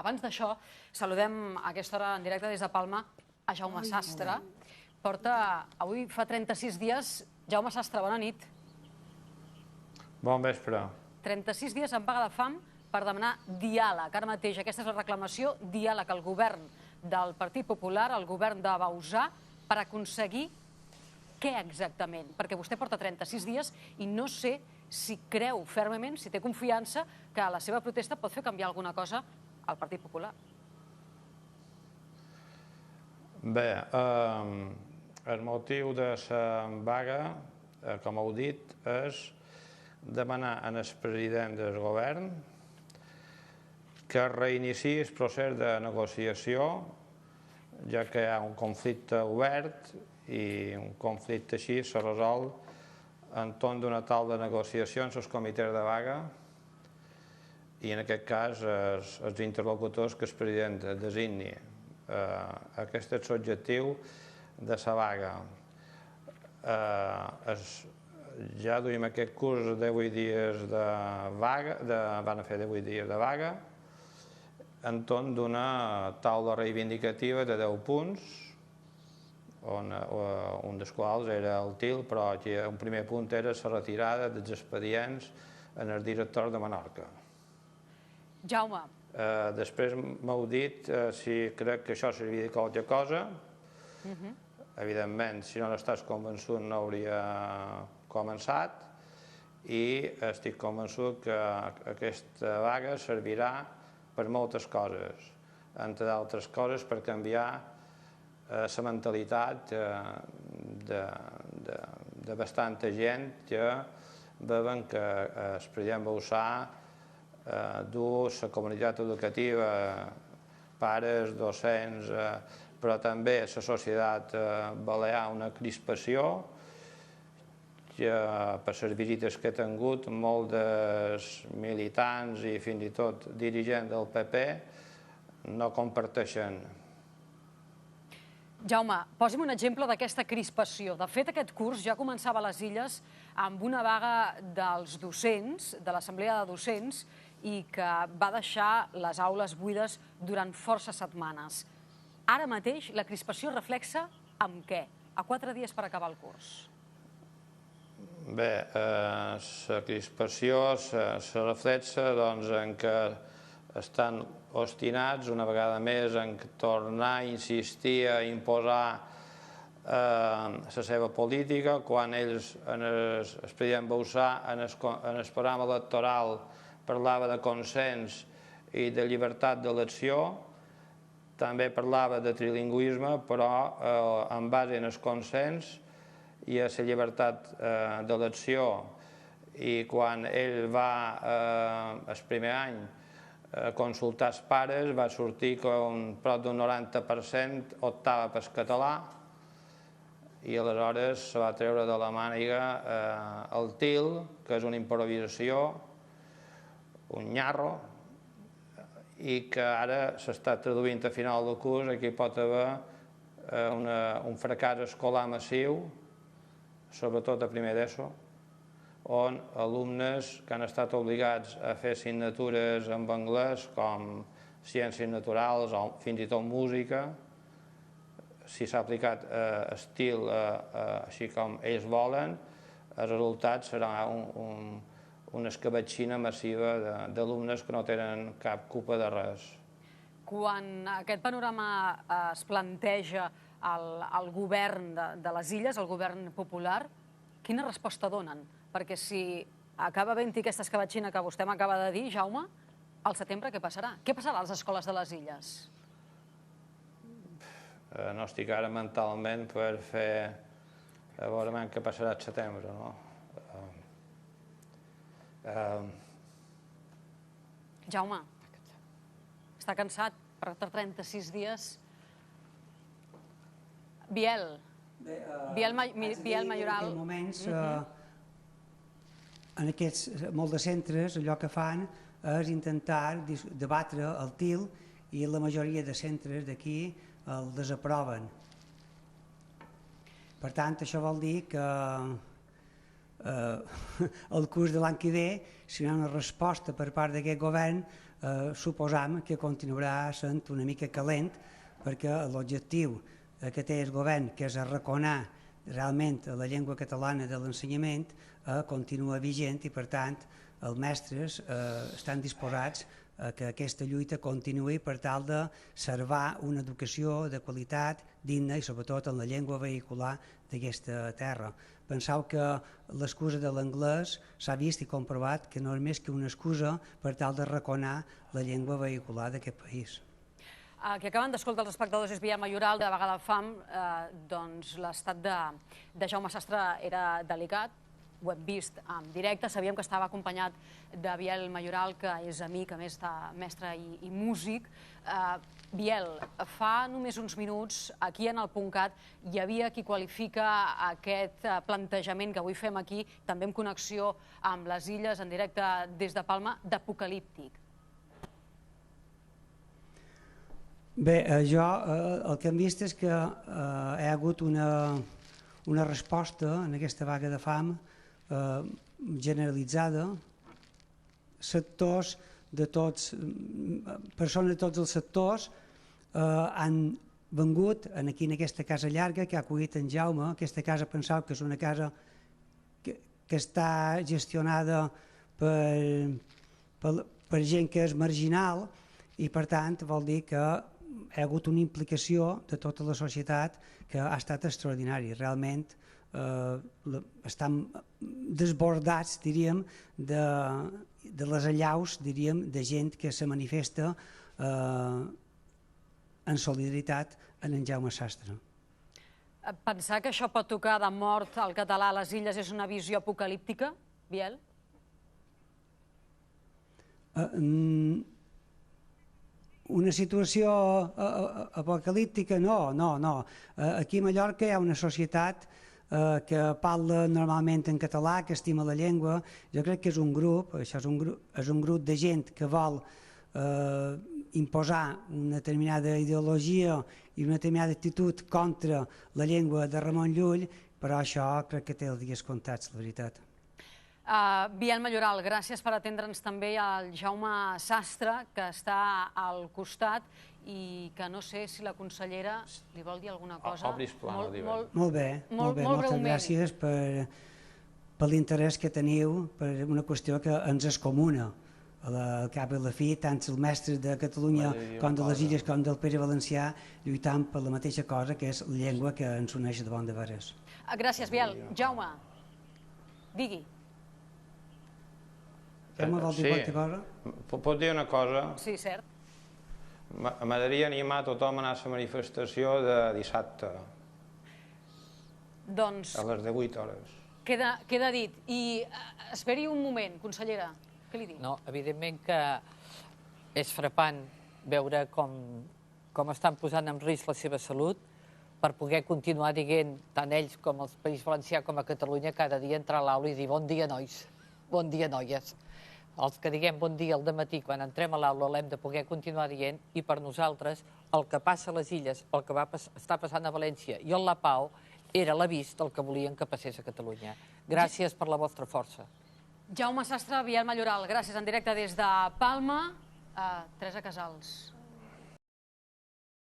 abans d'això, saludem a aquesta hora en directe des de Palma a Jaume Sastre. Avui fa 36 dies. Jaume Sastre, bona nit. Bon vespre. 36 dies en vaga de fam per demanar diàleg. Ara mateix aquesta és la reclamació, diàleg al govern del Partit Popular, al govern de Bauzá, per aconseguir què exactament? Perquè vostè porta 36 dies i no sé si creu fermament, si té confiança, que la seva protesta pot fer canviar alguna cosa al Partit Popular. Bé, el motiu de la vaga, com heu dit, és demanar al president del govern que reiniciï el procés de negociació, ja que hi ha un conflicte obert i un conflicte així se resol entorn d'una taula de negociació en els comitès de vaga i en aquest cas els interlocutors que el president designi. Aquest és l'objectiu de la vaga. Ja duim aquest curs de 18 dies de vaga, van fer 18 dies de vaga entorn d'una taula reivindicativa de 10 punts, un dels quals era el TIL, però un primer punt era la retirada dels expedients en el director de Menorca. Jaume. Després m'heu dit si crec que això serviria de qualque cosa. Evidentment, si no n'estàs convençut no hauria començat i estic convençut que aquesta vaga servirà per moltes coses, entre d'altres coses per canviar la mentalitat de bastanta gent que veuen que el president Bauzá du la comunitat educativa, pares, docents, però també la societat balear una crispació que per les visites que he tingut molts dels militants i fins i tot dirigents del PP no comparteixen. Jaume, posi'm un exemple d'aquesta crispació. De fet, aquest curs ja començava a les Illes amb una vaga dels docents, de l'Assemblea de Docents, i que va deixar les aules buides durant forces setmanes. Ara mateix la crispació reflexa amb què? A 4 dies per acabar el curs. Bé, la crispació se reflexa en què estan obstinats una vegada més en tornar a insistir a imposar la seva política quan ells, el president Bauzá, en el programa electoral parlava de consens i de llibertat d'elecció, també parlava de trilingüisme, però en base en el consens i a la llibertat d'elecció. I quan ell va, el primer any, consultar els pares, va sortir que prop d'un 90% optava pel català i aleshores se va treure de la màniga el TIL, que és una improvisació, un nyarro, i que ara s'està traduint a final del curs. Aquí pot haver un fracàs escolar massiu, sobretot a primer d'ESO, on alumnes que han estat obligats a fer assignatures en anglès com ciències naturals o fins i tot música, si s'ha aplicat estil així com ells volen, el resultat serà una escabatxina massiva d'alumnes que no tenen cap culpa de res. Quan aquest panorama es planteja al govern de les Illes, al govern popular, quina resposta donen? Perquè si acaba havent-hi aquesta escabatxina que vostè m'acaba de dir, Jaume, al setembre què passarà? Què passarà a les escoles de les Illes? No estic ara mentalment per fer a veure què passarà al setembre, no? Jaume, està cansat per 36 dies? Biel Mayoral. En moments, en aquests molts de centres, allò que fan és intentar debatre el TIL i la majoria de centres d'aquí el desaproven. Per tant, això vol dir que el curs de l'any que ve, si hi ha una resposta per part d'aquest govern, suposam que continuarà sent una mica calent, perquè l'objectiu que té el govern, que és arraconar realment la llengua catalana de l'ensenyament, continua vigent i, per tant, els mestres estan disposats a que aquesta lluita continuï per tal de servar una educació de qualitat, digna i sobretot en la llengua vehicular d'aquesta terra. Penseu que l'excusa de l'anglès s'ha vist i comprovat que no és més que una excusa per tal de arraconar la llengua vehicular d'aquest país. El que acaben d'escoltar els espectadors és Biel Mayoral, de Vaga de Fam. Doncs l'estat de Jaume Sastre era delicat, ho hem vist en directe, sabíem que estava acompanyat de Biel Mayoral, que és amic, a més de mestre i músic. Biel, fa només uns minuts, aquí en el .cat, hi havia qui qualifica aquest plantejament que avui fem aquí, també en connexió amb les illes, en directe des de Palma, d'apocalíptic. Bé, jo el que hem vist és que hi ha hagut una resposta en aquesta vaga de fam generalitzada. Sectors de tots, persones de tots els sectors han vengut aquí en aquesta casa llarga que ha acollit en Jaume. Aquesta casa penseu que és una casa que està gestionada per gent que és marginal i per tant vol dir que hi ha hagut una implicació de tota la societat que ha estat extraordinària. Realment estan desbordats, diríem, de les allaus, diríem, de gent que se manifesta en solidaritat en Jaume Sastre. Pensar que això pot tocar de mort al català a les illes és una visió apocalíptica, Biel? Una situació apocalíptica, no. Aquí a Mallorca hi ha una societat que parla normalment en català, que estima la llengua. Jo crec que és un grup, això és un grup de gent que vol imposar una determinada ideologia i una determinada actitud contra la llengua de Ramon Llull, però això crec que té els dies comptats, la veritat. Biel Mayoral, gràcies per atendre'ns també al Jaume Sastre, que està al costat i que no sé si la consellera li vol dir alguna cosa. Obris plano, molt bé, moltes gràcies per l'interès que teniu per una qüestió que ens és comuna. Al cap i a la fi, tant els mestres de Catalunya com de les Illes com del País Valencià lluitant per la mateixa cosa, que és la llengua que ens uneix de bon de veres. Gràcies, Biel. Jaume, digui. Jaume, vol dir qualque cosa? Pot dir una cosa? Sí, cert. M'agradaria animar tothom a anar a la manifestació de dissabte. Doncs... A les 18 hores. Queda dit. I esperi un moment, consellera. Què li diu? No, evidentment que és frapant veure com estan posant en risc la seva salut per poder continuar dient, tant ells com el País Valencià com a Catalunya, cada dia entrar a l'aula i dir bon dia, nois, bon dia, noies. Els que diguem bon dia al dematí quan entrem a l'aula l'hem de poder continuar dient i per nosaltres el que passa a les Illes, el que està passant a València i a la Pau era l'avís del que volien que passés a Catalunya. Gràcies per la vostra força. Jaume Sastre, Biel Mayoral, gràcies en directe des de Palma. Teresa Casals.